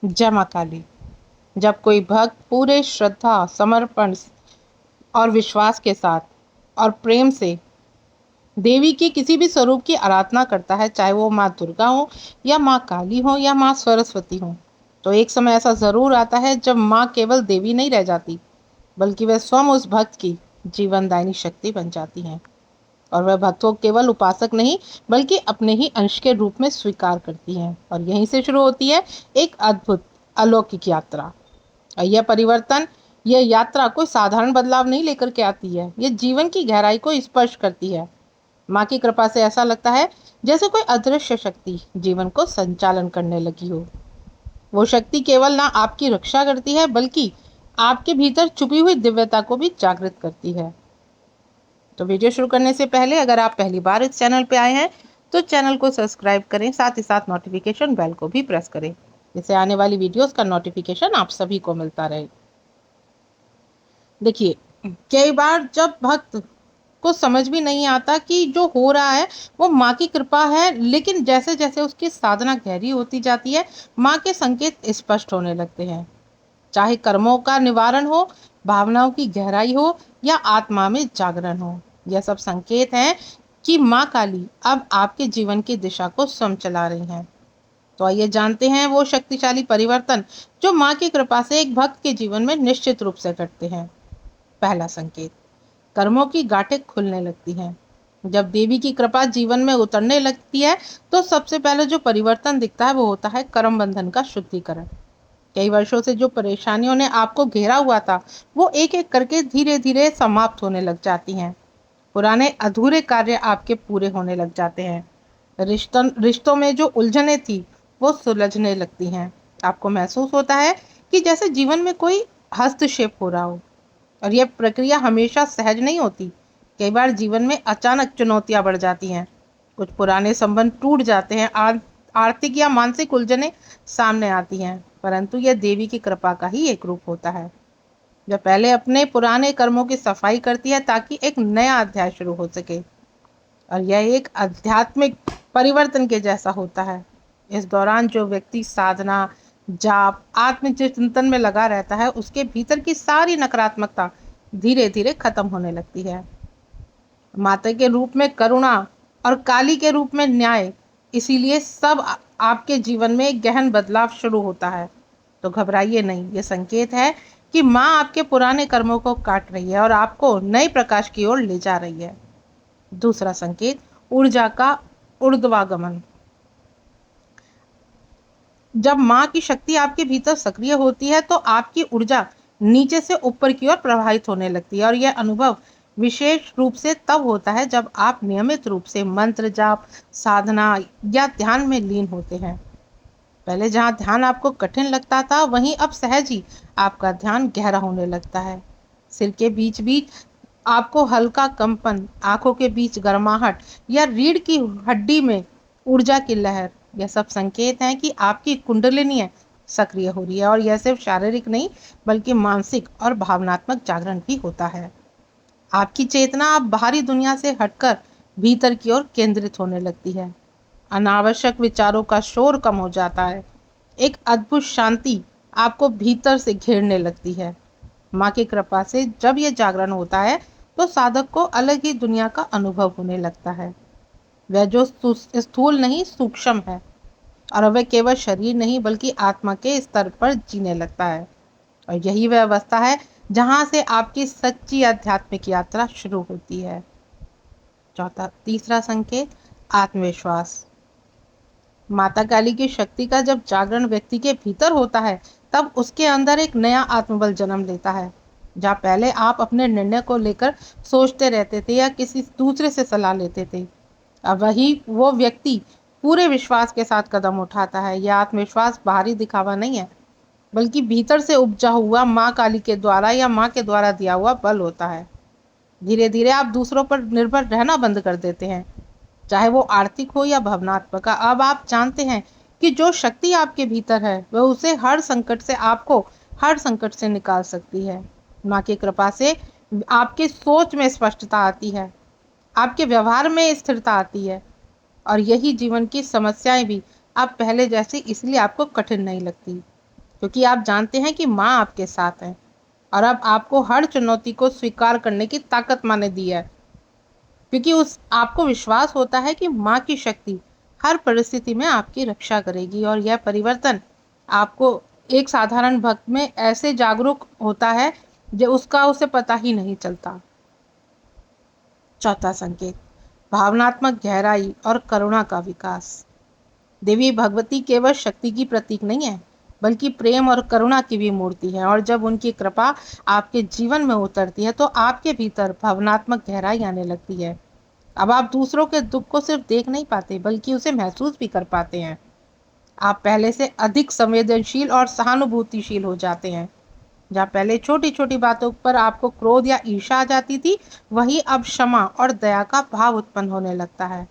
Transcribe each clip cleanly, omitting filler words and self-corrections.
जय माँ काली। जब कोई भक्त पूरे श्रद्धा, समर्पण और विश्वास के साथ और प्रेम से देवी के किसी भी स्वरूप की आराधना करता है, चाहे वो माँ दुर्गा हो या माँ काली हो या माँ सरस्वती हो, तो एक समय ऐसा जरूर आता है जब माँ केवल देवी नहीं रह जाती, बल्कि वह स्वयं उस भक्त की जीवनदायिनी शक्ति बन जाती हैं। और वह भक्त को केवल उपासक नहीं, बल्कि अपने ही अंश के रूप में स्वीकार करती हैं। और यहीं से शुरू होती है एक अद्भुत अलौकिक यात्रा। और यह परिवर्तन, यह यात्रा कोई साधारण बदलाव नहीं लेकर के आती है, यह जीवन की गहराई को स्पर्श करती है। माँ की कृपा से ऐसा लगता है जैसे कोई अदृश्य शक्ति जीवन को संचालन करने लगी हो। वो शक्ति केवल ना आपकी रक्षा करती है, बल्कि आपके भीतर छुपी हुई दिव्यता को भी जागृत करती है। तो वीडियो शुरू करने से पहले अगर आप पहली बार इस चैनल पे आए हैं तो चैनल को सब्सक्राइब करें, साथ ही साथ नोटिफिकेशन बेल को भी प्रेस करें, जिससे आने वाली वीडियोस का नोटिफिकेशन आप सभी को मिलता रहे। देखिए, कई बार जब भक्त को समझ भी नहीं आता कि जो हो रहा है वो माँ की कृपा है, लेकिन जैसे जैसे उसकी साधना गहरी होती जाती है, माँ के संकेत स्पष्ट होने लगते हैं। चाहे कर्मों का निवारण हो, भावनाओं की गहराई हो या आत्मा में जागरण हो, यह सब संकेत हैं कि माँ काली अब आपके जीवन की दिशा को स्वयं चला रही हैं। तो आइए जानते हैं वो शक्तिशाली परिवर्तन जो माँ की कृपा से एक भक्त के जीवन में निश्चित रूप से घटते हैं। पहला संकेत, कर्मों की गांठें खुलने लगती हैं। जब देवी की कृपा जीवन में उतरने लगती है तो सबसे पहले जो परिवर्तन दिखता है वो होता है कर्म बंधन का शुद्धिकरण। कई वर्षों से जो परेशानियों ने आपको घेरा हुआ था, वो एक एक करके धीरे धीरे समाप्त होने लग जाती हैं। पुराने अधूरे कार्य आपके पूरे होने लग जाते हैं। रिश्तों में जो उलझने थी वो सुलझने लगती हैं। आपको महसूस होता है कि जैसे जीवन में कोई हस्तक्षेप हो रहा हो। और यह प्रक्रिया हमेशा सहज नहीं होती। कई बार जीवन में अचानक चुनौतियां बढ़ जाती हैं, कुछ पुराने संबंध टूट जाते हैं, आर्थिक या मानसिक उलझनें सामने आती हैं, परंतु यह देवी की कृपा का ही एक रूप होता है, जो पहले अपने पुराने कर्मों की सफाई करती है ताकि एक नया अध्याय शुरू हो सके। और यह एक आध्यात्मिक परिवर्तन के जैसा होता है। इस दौरान जो व्यक्ति साधना, जाप, आत्मचिंतन में लगा रहता है, उसके भीतर की सारी नकारात्मकता धीरे धीरे खत्म होने लगती है। माता के रूप में करुणा और काली के रूप में न्याय, इसीलिए सब आपके जीवन में एक गहन बदलाव शुरू होता है। तो घबराइए नहीं, ये संकेत है कि माँ आपके पुराने कर्मों को काट रही है और आपको नए प्रकाश की ओर ले जा रही है। दूसरा संकेत, ऊर्जा का ऊर्ध्वागमन। जब माँ की शक्ति आपके भीतर सक्रिय होती है तो आपकी ऊर्जा नीचे से ऊपर की ओर प्रवाहित होने लगती है। और यह अनुभव विशेष रूप से तब होता है जब आप नियमित रूप से मंत्र जाप, साधना या ध्यान में लीन होते हैं। पहले जहाँ ध्यान आपको कठिन लगता था, वहीं अब सहज ही आपका ध्यान गहरा होने लगता है। सिर के बीच बीच आपको हल्का कंपन, आंखों के बीच गर्माहट या रीढ़ की हड्डी में ऊर्जा की लहर, यह सब संकेत हैं कि आपकी कुंडलिनी सक्रिय हो रही है। और यह सिर्फ शारीरिक नहीं, बल्कि मानसिक और भावनात्मक जागरण भी होता है। आपकी चेतना अब बाहरी दुनिया से हटकर भीतर की ओर केंद्रित होने लगती है। अनावश्यक विचारों का शोर कम हो जाता है। एक अद्भुत शांति आपको भीतर से घेरने लगती है। माँ की कृपा से जब यह जागरण होता है तो साधक को अलग ही दुनिया का अनुभव होने लगता है। वह जो स्थूल नहीं, सूक्ष्म है, और वह केवल शरीर नहीं बल्कि आत्मा के स्तर पर जीने लगता है। और यही वह अवस्था है जहाँ से आपकी सच्ची आध्यात्मिक यात्रा शुरू होती है। तीसरा संकेत, आत्मविश्वास। माता काली की शक्ति का जब जागरण व्यक्ति के भीतर होता है, तब उसके अंदर एक नया आत्मबल जन्म लेता है। जहाँ पहले आप अपने निर्णय को लेकर सोचते रहते थे या किसी दूसरे से सलाह लेते थे, अब वही वो व्यक्ति पूरे विश्वास के साथ कदम उठाता है। यह आत्मविश्वास बाहरी दिखावा नहीं है, बल्कि भीतर से उपजा हुआ माँ काली के द्वारा या माँ के द्वारा दिया हुआ बल होता है। धीरे धीरे आप दूसरों पर निर्भर रहना बंद कर देते हैं, चाहे वो आर्थिक हो या भावनात्मक। अब आप जानते हैं कि जो शक्ति आपके भीतर है वह उसे हर संकट से निकाल सकती है। माँ की कृपा से आपके सोच में स्पष्टता आती है, आपके व्यवहार में स्थिरता आती है, और यही जीवन की समस्याएं भी आप पहले जैसी इसलिए आपको कठिन नहीं लगती। क्योंकि आप जानते हैं कि माँ आपके साथ है और अब आपको हर चुनौती को स्वीकार करने की ताकत माँ ने दी है, क्योंकि उस आपको विश्वास होता है कि माँ की शक्ति हर परिस्थिति में आपकी रक्षा करेगी। और यह परिवर्तन आपको एक साधारण भक्त में ऐसे जागरूक होता है जो उसका उसे पता ही नहीं चलता। चौथा संकेत, भावनात्मक गहराई और करुणा का विकास। देवी भगवती केवल शक्ति की प्रतीक नहीं है, बल्कि प्रेम और करुणा की भी मूर्ति है। और जब उनकी कृपा आपके जीवन में उतरती है तो आपके भीतर भावनात्मक गहराई आने लगती है। अब आप दूसरों के दुख को सिर्फ देख नहीं पाते, बल्कि उसे महसूस भी कर पाते हैं। आप पहले से अधिक संवेदनशील और सहानुभूतिशील हो जाते हैं। जहाँ पहले छोटी छोटी बातों पर आपको क्रोध या ईर्ष्या आ जाती थी, वही अब क्षमा और दया का भाव उत्पन्न होने लगता है।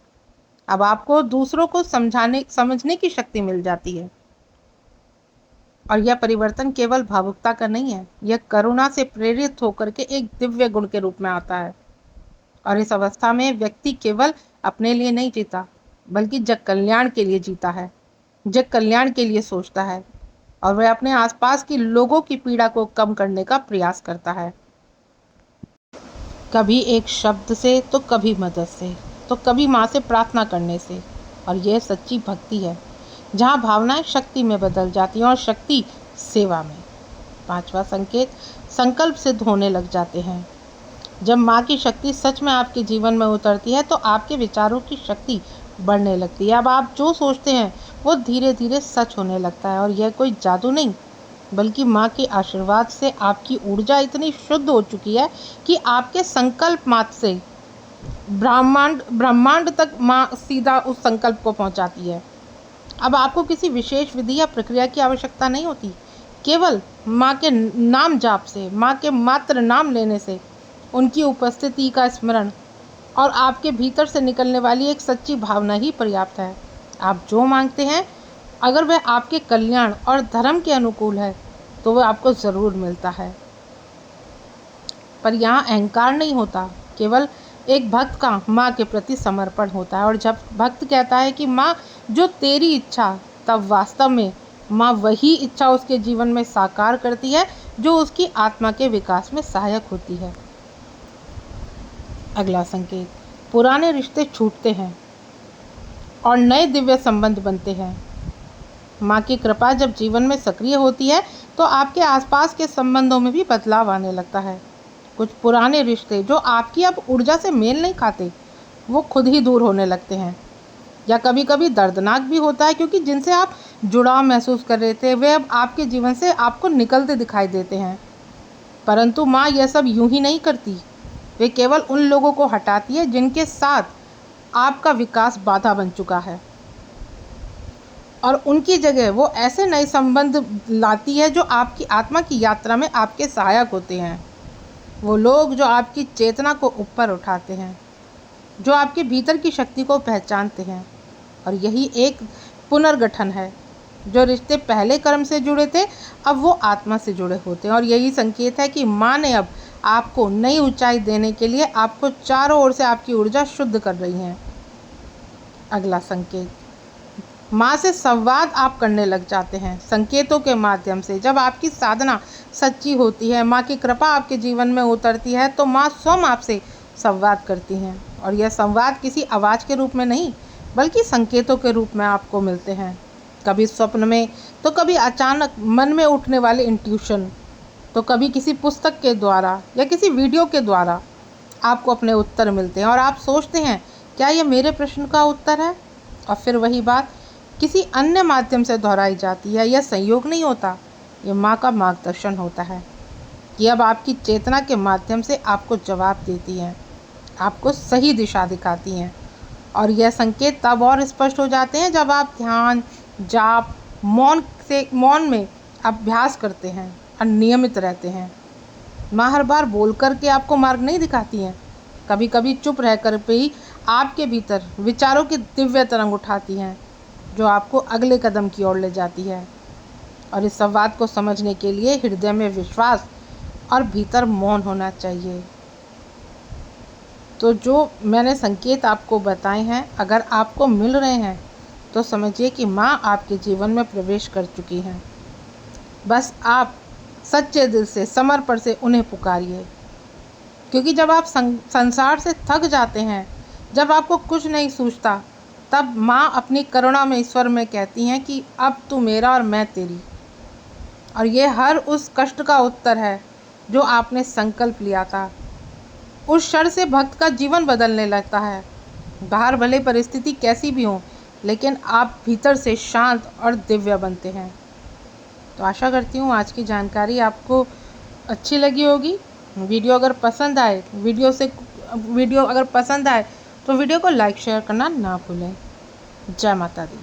अब आपको दूसरों को समझने की शक्ति मिल जाती है। और यह परिवर्तन केवल भावुकता का नहीं है, यह करुणा से प्रेरित होकर के एक दिव्य गुण के रूप में आता है। और इस अवस्था में व्यक्ति केवल अपने लिए नहीं जीता, बल्कि जग कल्याण के लिए जीता है, जग कल्याण के लिए सोचता है, और वह अपने आसपास के लोगों की पीड़ा को कम करने का प्रयास करता है। कभी एक शब्द से, तो कभी मदद से, तो कभी माँ से प्रार्थना करने से। और यह सच्ची भक्ति है, जहाँ भावनाएं शक्ति में बदल जाती हैं और शक्ति सेवा में। पांचवा संकेत, संकल्प सिद्ध होने लग जाते हैं। जब माँ की शक्ति सच में आपके जीवन में उतरती है तो आपके विचारों की शक्ति बढ़ने लगती है। अब आप जो सोचते हैं वो धीरे धीरे सच होने लगता है। और यह कोई जादू नहीं, बल्कि माँ के आशीर्वाद से आपकी ऊर्जा इतनी शुद्ध हो चुकी है कि आपके संकल्प मात्र से ब्रह्मांड तक माँ सीधा उस संकल्प को पहुँचाती है। अब आपको किसी विशेष विधि या प्रक्रिया की आवश्यकता नहीं होती, केवल माँ के नाम जाप से, माँ के मात्र नाम लेने से, उनकी उपस्थिति का स्मरण और आपके भीतर से निकलने वाली एक सच्ची भावना ही पर्याप्त है। आप जो मांगते हैं, अगर वह आपके कल्याण और धर्म के अनुकूल है तो वह आपको ज़रूर मिलता है। पर यहाँ अहंकार नहीं होता, केवल एक भक्त का माँ के प्रति समर्पण होता है। और जब भक्त कहता है कि माँ जो तेरी इच्छा, तब वास्तव में माँ वही इच्छा उसके जीवन में साकार करती है जो उसकी आत्मा के विकास में सहायक होती है। अगला संकेत, पुराने रिश्ते छूटते हैं और नए दिव्य संबंध बनते हैं। माँ की कृपा जब जीवन में सक्रिय होती है तो आपके आसपास के संबंधों में भी बदलाव आने लगता है। कुछ पुराने रिश्ते जो आपकी अब ऊर्जा से मेल नहीं खाते, वो खुद ही दूर होने लगते हैं। या कभी कभी दर्दनाक भी होता है, क्योंकि जिनसे आप जुड़ाव महसूस कर रहे थे वे अब आपके जीवन से आपको निकलते दिखाई देते हैं। परंतु माँ यह सब यूं ही नहीं करती, वे केवल उन लोगों को हटाती है जिनके साथ आपका विकास बाधा बन चुका है, और उनकी जगह वो ऐसे नए संबंध लाती है जो आपकी आत्मा की यात्रा में आपके सहायक होते हैं। वो लोग जो आपकी चेतना को ऊपर उठाते हैं, जो आपके भीतर की शक्ति को पहचानते हैं। और यही एक पुनर्गठन है। जो रिश्ते पहले कर्म से जुड़े थे, अब वो आत्मा से जुड़े होते हैं। और यही संकेत है कि माँ ने अब आपको नई ऊंचाई देने के लिए आपको चारों ओर से आपकी ऊर्जा शुद्ध कर रही है। अगला संकेत, माँ से संवाद आप करने लग जाते हैं संकेतों के माध्यम से। जब आपकी साधना सच्ची होती है, माँ की कृपा आपके जीवन में उतरती है, तो माँ स्वयं आपसे संवाद करती हैं। और यह संवाद किसी आवाज़ के रूप में नहीं, बल्कि संकेतों के रूप में आपको मिलते हैं। कभी स्वप्न में, तो कभी अचानक मन में उठने वाले इंट्यूशन, तो कभी किसी पुस्तक के द्वारा या किसी वीडियो के द्वारा आपको अपने उत्तर मिलते हैं। और आप सोचते हैं, क्या यह मेरे प्रश्न का उत्तर है? और फिर वही बात किसी अन्य माध्यम से दोहराई जाती है। यह संयोग नहीं होता, यह माँ का मार्गदर्शन होता है कि अब आपकी चेतना के माध्यम से आपको जवाब देती हैं, आपको सही दिशा दिखाती हैं। और यह संकेत तब और स्पष्ट हो जाते हैं जब आप ध्यान, जाप, मौन में अभ्यास करते हैं और नियमित रहते हैं। माँ हर बार बोल कर के आपको मार्ग नहीं दिखाती हैं, कभी कभी चुप रह कर पे ही आपके भीतर विचारों की दिव्य तरंग उठाती हैं, जो आपको अगले कदम की ओर ले जाती है। और इस संवाद को समझने के लिए हृदय में विश्वास और भीतर मौन होना चाहिए। तो जो मैंने संकेत आपको बताए हैं, अगर आपको मिल रहे हैं तो समझिए कि माँ आपके जीवन में प्रवेश कर चुकी हैं। बस आप सच्चे दिल से, समर्पण से उन्हें पुकारिए, क्योंकि जब आप संसार से थक जाते हैं, जब आपको कुछ नहीं सूझता, तब माँ अपनी करुणा में, ईश्वर में कहती हैं कि अब तू मेरा और मैं तेरी। और ये हर उस कष्ट का उत्तर है जो आपने संकल्प लिया था। उस क्षण से भक्त का जीवन बदलने लगता है। बाहर भले परिस्थिति कैसी भी हो, लेकिन आप भीतर से शांत और दिव्य बनते हैं। तो आशा करती हूँ आज की जानकारी आपको अच्छी लगी होगी। वीडियो अगर पसंद आए तो वीडियो को लाइक शेयर करना ना भूलें। जय माता दी।